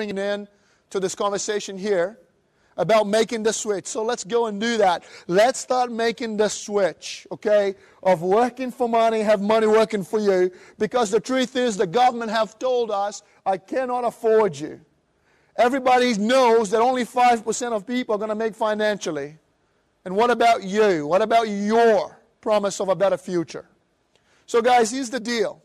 bringing in to this conversation here about making the switch. So let's go and do that. Let's start making the switch, okay, of working for money, have money working for you. Because the truth is, the government have told us, I cannot afford you. Everybody knows that only 5% of people are going to make financially. And what about you? What about your promise of a better future? So guys, here's the deal,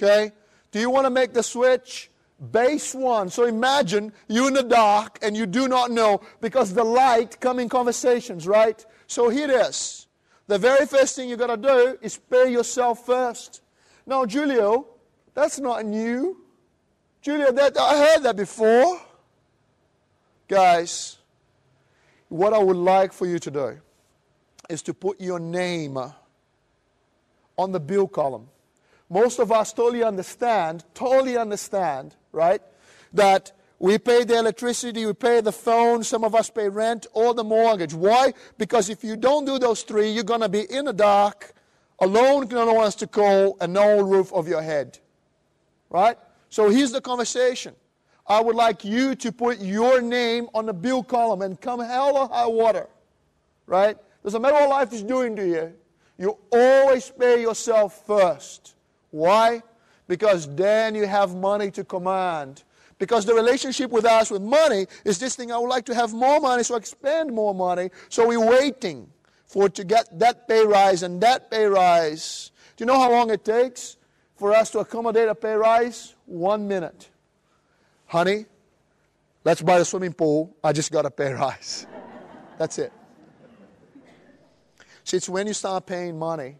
okay? Do you want to make the switch? Base one. So imagine you're in the dark and you do not know, because the light come in conversations, right? So here it is. The very first thing you got to do is pay yourself first. Now, Julio, that's not new. Julio, I heard that before. Guys, what I would like for you to do is to put your name on the bill column. Most of us totally understand, right, that we pay the electricity, we pay the phone, some of us pay rent or the mortgage. Why? Because if you don't do those three, you're going to be in the dark, alone, no one wants to call, and no roof over your head. Right? So here's the conversation. I would like you to put your name on the bill column, and come hell or high water, right? Doesn't matter what life is doing to you, you always pay yourself first. Why? Because then you have money to command. Because the relationship with us with money is this thing, I would like to have more money, so I spend more money. So we're waiting for it to get that pay rise and that pay rise. Do you know how long it takes for us to accommodate a pay rise? 1 minute. Honey, let's buy the swimming pool. I just got a pay rise. That's it. See, it's when you start paying money,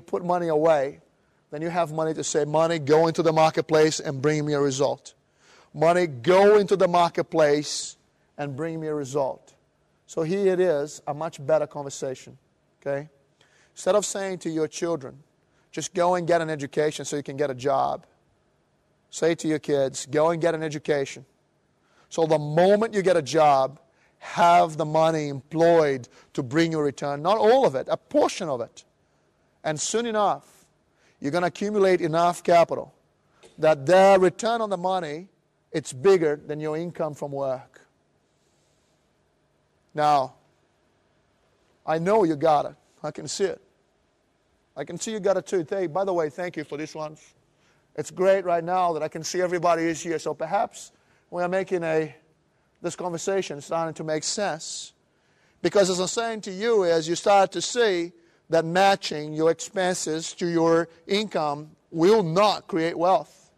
put money away, then you have money to say, money, go into the marketplace and bring me a result. Money, go into the marketplace and bring me a result. So here it is, a much better conversation, okay? Instead of saying to your children, just go and get an education so you can get a job. Say to your kids, go and get an education. So the moment you get a job, have the money employed to bring you a return. Not all of it, a portion of it. And soon enough, you're going to accumulate enough capital that the return on the money, it's bigger than your income from work. Now, I know you got it. I can see it. I can see you got it too. Hey, by the way, thank you for this one. It's great right now that I can see everybody is here. So perhaps we are making this conversation starting to make sense. Because as I'm saying to you, as you start to see that matching your expenses to your income will not create wealth.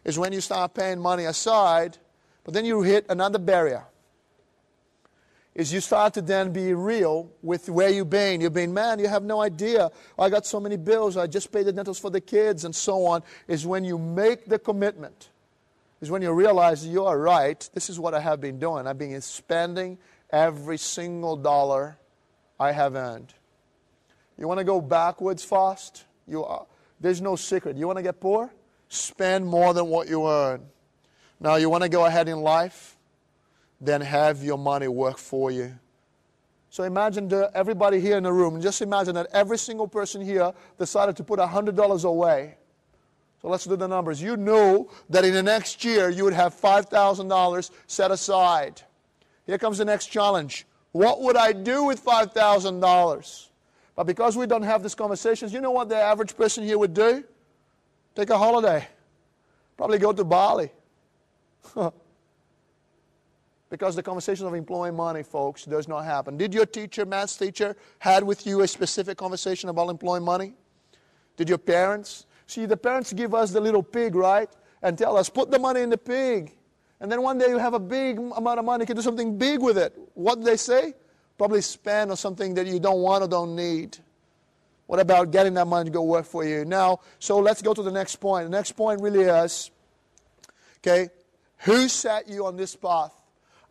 Is when you start paying money aside, but then you hit another barrier. Is you start to then be real with where you've been. You've been, man, you have no idea. I got so many bills. I just paid the dentals for the kids and so on. Is when you make the commitment. Is when you realize you are right. This is what I have been doing. I've been spending every single dollar I have earned. You want to go backwards fast? There's no secret. You want to get poor? Spend more than what you earn. Now, you want to go ahead in life? Then have your money work for you. So imagine everybody here in the room. Just imagine that every single person here decided to put $100 away. So let's do the numbers. You know that in the next year you would have $5,000 set aside. Here comes the next challenge. What would I do with $5,000? But because we don't have these conversations, you know what the average person here would do? Take a holiday. Probably go to Bali. Because the conversation of employing money, folks, does not happen. Did your teacher, maths teacher, had with you a specific conversation about employing money? Did your parents? See, the parents give us the little pig, right? And tell us, put the money in the pig. And then one day you have a big amount of money, you can do something big with it. What do they say? Probably spend on something that you don't want or don't need. What about getting that money to go work for you? Now, so let's go to the next point. The next point really is, okay, who set you on this path?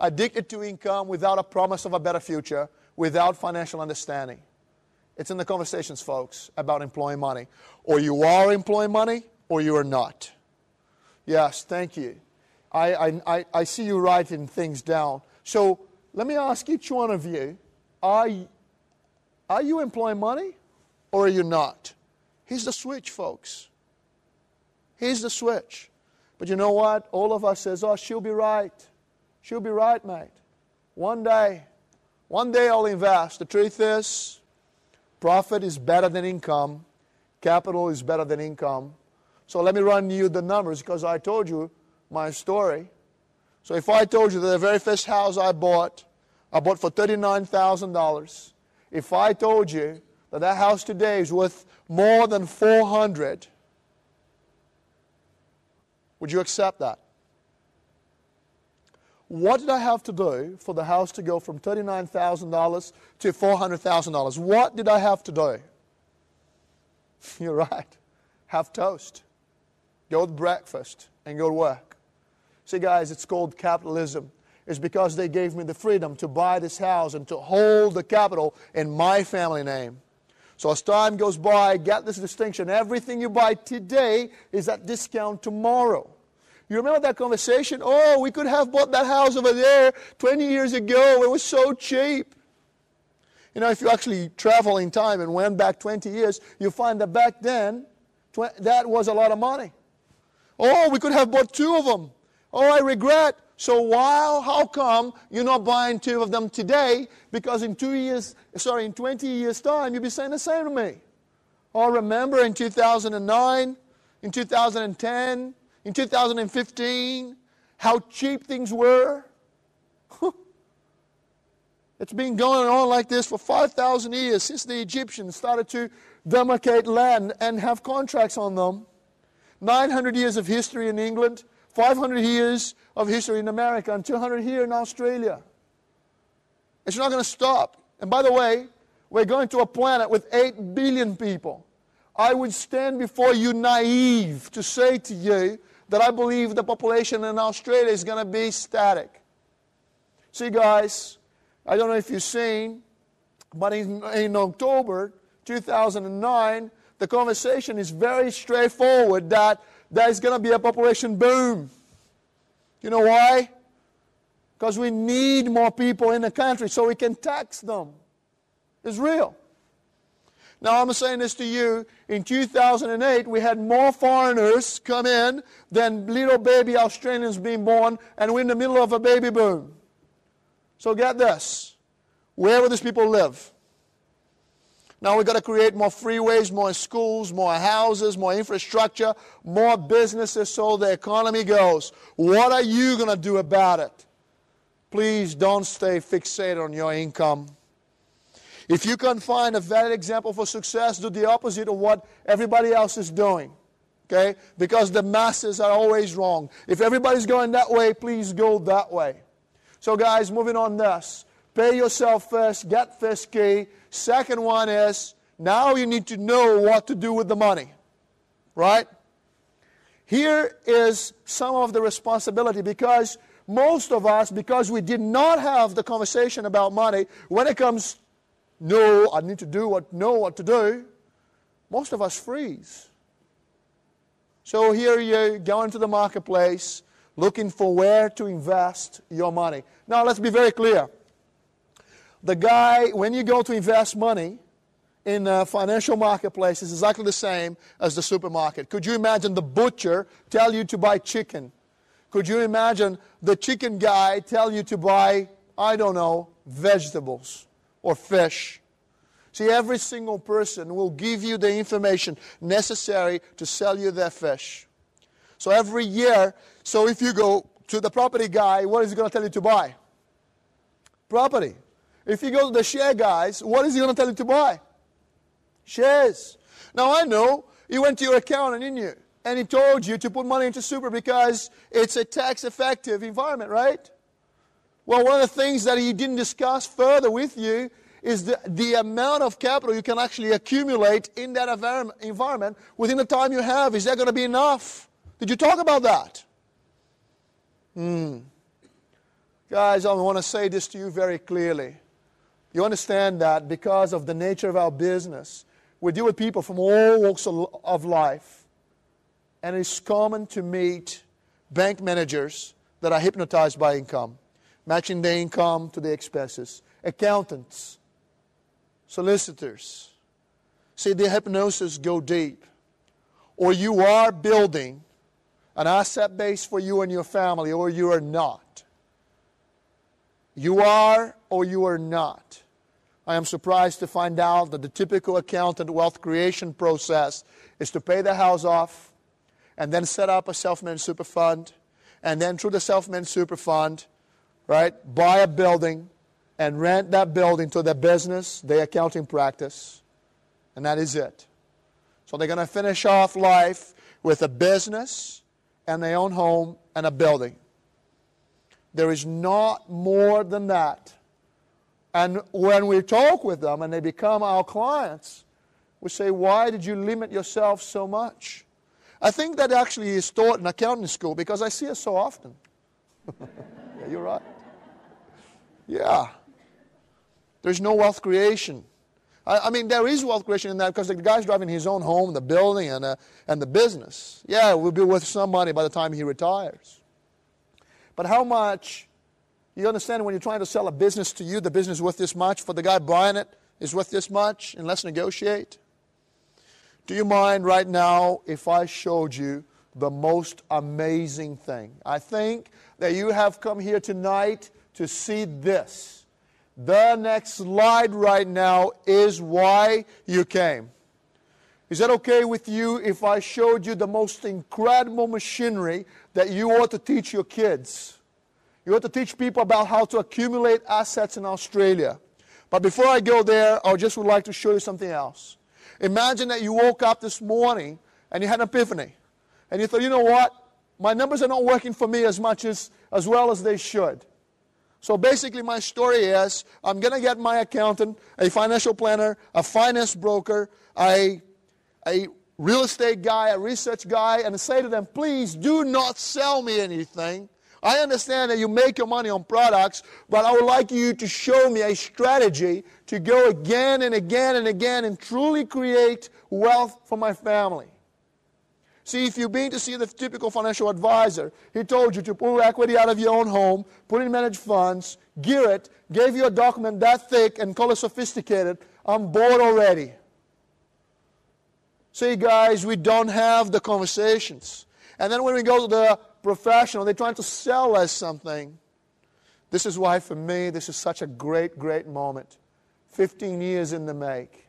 Addicted to income without a promise of a better future, without financial understanding. It's in the conversations, folks, about employing money. Or you are employing money, or you are not. Yes, thank you. I see you writing things down. So let me ask each one of you, are you employing money, or are you not? Here's the switch, folks. Here's the switch. But you know what? All of us says, oh, she'll be right. She'll be right, mate. One day I'll invest. The truth is, profit is better than income. Capital is better than income. So let me run you the numbers because I told you my story. So if I told you that the very first house I bought for $39,000. If I told you that that house today is worth more than $400,000, would you accept that? What did I have to do for the house to go from $39,000 to $400,000? What did I have to do? You're right. Have toast. Go to breakfast and go to work. See, guys, it's called capitalism. It's because they gave me the freedom to buy this house and to hold the capital in my family name. So as time goes by, get this distinction. Everything you buy today is at discount tomorrow. You remember that conversation? Oh, we could have bought that house over there 20 years ago. It was so cheap. You know, if you actually travel in time and went back 20 years, you find that back then, that was a lot of money. Oh, we could have bought two of them. Oh, I regret. So how come you're not buying two of them today? Because in 20 years' time, you'll be saying the same to me. Oh, remember in 2009, in 2010, in 2015, how cheap things were? It's been going on like this for 5,000 years since the Egyptians started to demarcate land and have contracts on them. 900 years of history in England, 500 years of history in America, and 200 here in Australia. It's not going to stop. And by the way, we're going to a planet with 8 billion people. I would stand before you naive to say to you that I believe the population in Australia is going to be static. See, guys, I don't know if you've seen, but in October 2009, the conversation is very straightforward that there's going to be a population boom. You know why? Because we need more people in the country so we can tax them. It's real. Now I'm saying this to you, in 2008 we had more foreigners come in than little baby Australians being born, and we're in the middle of a baby boom. So get this, where will these people live? Now we've got to create more freeways, more schools, more houses, more infrastructure, more businesses so the economy goes. What are you going to do about it? Please don't stay fixated on your income. If you can find a valid example for success, do the opposite of what everybody else is doing. Okay? Because the masses are always wrong. If everybody's going that way, please go that way. So guys, moving on this. Pay yourself first, get first key. Second one is, now you need to know what to do with the money. Right? Here is some of the responsibility, because most of us, because we did not have the conversation about money, when it comes, no, I need to know what to do, most of us freeze. So here you go into the marketplace, looking for where to invest your money. Now let's be very clear. The guy, when you go to invest money in a financial marketplace, is exactly the same as the supermarket. Could you imagine the butcher tell you to buy chicken? Could you imagine the chicken guy tell you to buy, I don't know, vegetables or fish? See, every single person will give you the information necessary to sell you their fish. So every year, so if you go to the property guy, what is he going to tell you to buy? Property. If you go to the share guys, what is he going to tell you to buy? Shares. Now I know, you went to your accountant, didn't you? And he told you to put money into super because it's a tax-effective environment, right? Well, one of the things that he didn't discuss further with you is the amount of capital you can actually accumulate in that environment within the time you have. Is that going to be enough? Did you talk about that? Guys, I want to say this to you very clearly. You understand that because of the nature of our business, we deal with people from all walks of life. And it's common to meet bank managers that are hypnotized by income, matching their income to the expenses. Accountants, solicitors. See, the hypnosis go deep. Or you are building an asset base for you and your family, or you are not. You are or you are not. I am surprised to find out that the typical accountant wealth creation process is to pay the house off and then set up a self-managed super fund, and then through the self-managed super fund, right, buy a building and rent that building to their business, their accounting practice, and that is it. So they're going to finish off life with a business and their own home and a building. There is not more than that. And when we talk with them and they become our clients, we say, why did you limit yourself so much? I think that actually is taught in accounting school because I see it so often. Yeah, you're right. Yeah. There's no wealth creation. I mean, there is wealth creation in that because the guy's driving his own home, the building, and the business. Yeah, it will be worth some money by the time he retires. But how much, you understand when you're trying to sell a business to you, the business is worth this much, for the guy buying it is worth this much, and let's negotiate. Do you mind right now if I showed you the most amazing thing? I think that you have come here tonight to see this. The next slide right now is why you came. Is that okay with you if I showed you the most incredible machinery that you ought to teach your kids? You ought to teach people about how to accumulate assets in Australia. But before I go there, I just would like to show you something else. Imagine that you woke up this morning and you had an epiphany. And you thought, you know what? My numbers are not working for me as well as they should. So basically my story is, I'm going to get my accountant, a financial planner, a finance broker, a real estate guy, a research guy, and say to them, please do not sell me anything. I understand that you make your money on products, but I would like you to show me a strategy to go again and again and again and truly create wealth for my family. See, if you've been to see the typical financial advisor, he told you to pull equity out of your own home, put it in managed funds, gear it, gave you a document that thick and call it sophisticated. I'm bored already. See, guys, we don't have the conversations. And then when we go to the professional, they're trying to sell us something. This is why, for me, this is such a great, great moment. 15 years in the make.